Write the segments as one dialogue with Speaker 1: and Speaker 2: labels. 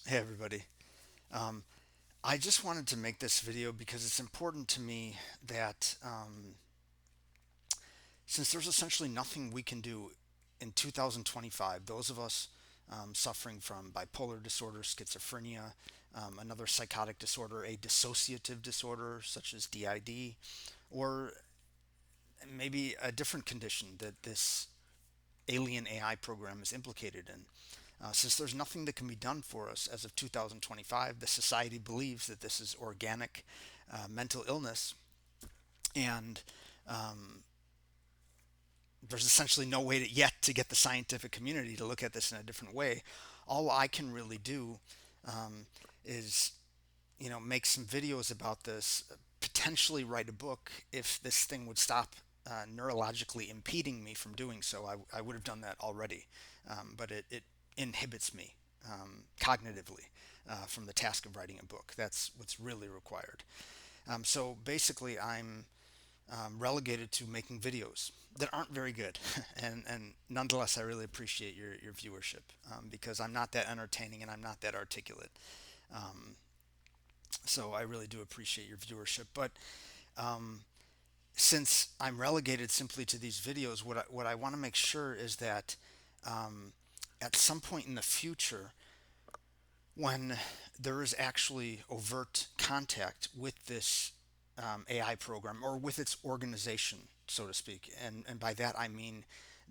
Speaker 1: Hey everybody. Um, I just wanted to make this video because it's important to me that since there's essentially nothing we can do in 2025, those of us suffering from bipolar disorder, schizophrenia, another psychotic disorder, a dissociative disorder such as DID, or maybe a different condition that this alien AI program is implicated in. Since there's nothing that can be done for us as of 2025, the society believes that this is organic mental illness, and there's essentially no way yet to get the scientific community to look at this in a different way. All I can really do is, make some videos about this, potentially write a book if this thing would stop neurologically impeding me from doing so. I would have done that already, but it inhibits me cognitively from the task of writing a book. That's what's really required. So basically, I'm relegated to making videos that aren't very good, and nonetheless, I really appreciate your viewership because I'm not that entertaining and I'm not that articulate. So I really do appreciate your viewership. But since I'm relegated simply to these videos, what I want to make sure is that at some point in the future, when there is actually overt contact with this AI program or with its organization, so to speak, and by that I mean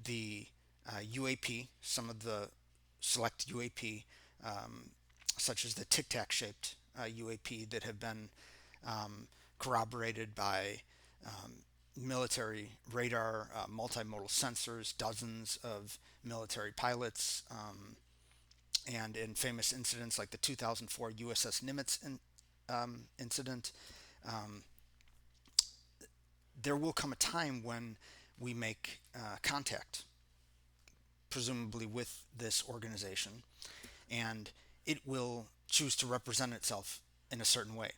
Speaker 1: the UAP, some of the select UAP, such as the Tic Tac shaped UAP that have been corroborated by military radar, multimodal sensors, dozens of military pilots, and in famous incidents like the 2004 USS Nimitz incident. There will come a time when we make contact, presumably with this organization, and it will choose to represent itself in a certain way.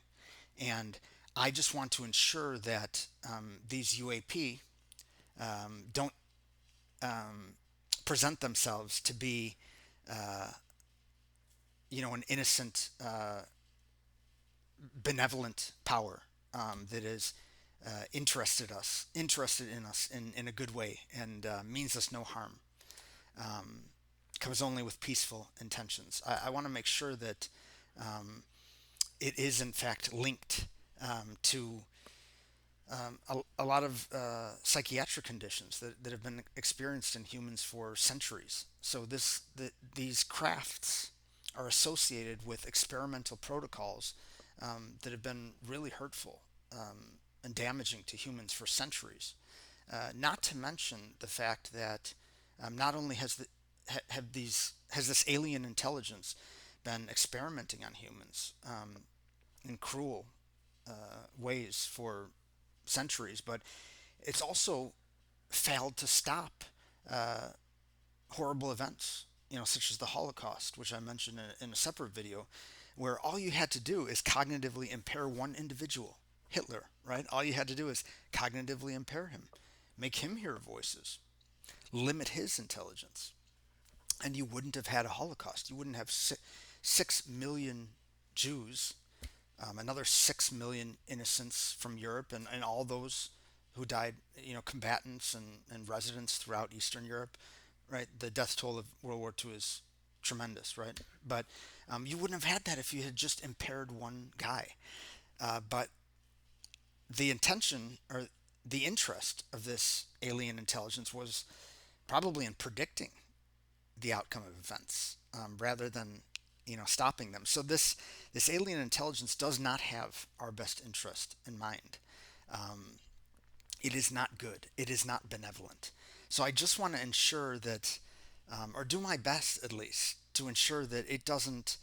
Speaker 1: And I just want to ensure that these UAP don't present themselves to be, an innocent, benevolent power that is interested in us in a good way and means us no harm. Comes only with peaceful intentions. I want to make sure that it is in fact linked to a lot of psychiatric conditions that have been experienced in humans for centuries. So these crafts are associated with experimental protocols that have been really hurtful and damaging to humans for centuries. Not to mention the fact that not only has this alien intelligence been experimenting on humans in cruel ways for centuries, but it's also failed to stop horrible events, such as the Holocaust, which I mentioned in a separate video, where all you had to do is cognitively impair one individual, Hitler, right? All you had to do is cognitively impair him, make him hear voices, limit his intelligence, and you wouldn't have had a Holocaust. You wouldn't have 6 million Jews, another 6 million innocents from Europe, and all those who died, combatants and residents throughout Eastern Europe, right? The death toll of World War II is tremendous, right? But you wouldn't have had that if you had just impaired one guy. But the intention or the interest of this alien intelligence was probably in predicting the outcome of events rather than stopping them. So this alien intelligence does not have our best interest in mind. It is not good. It is not benevolent. So I just want to ensure that, or do my best at least, to ensure that it doesn't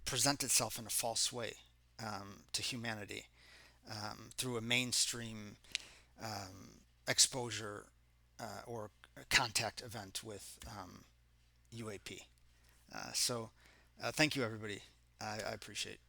Speaker 1: present itself in a false way to humanity through a mainstream exposure or contact event with UAP. So thank you, everybody. I appreciate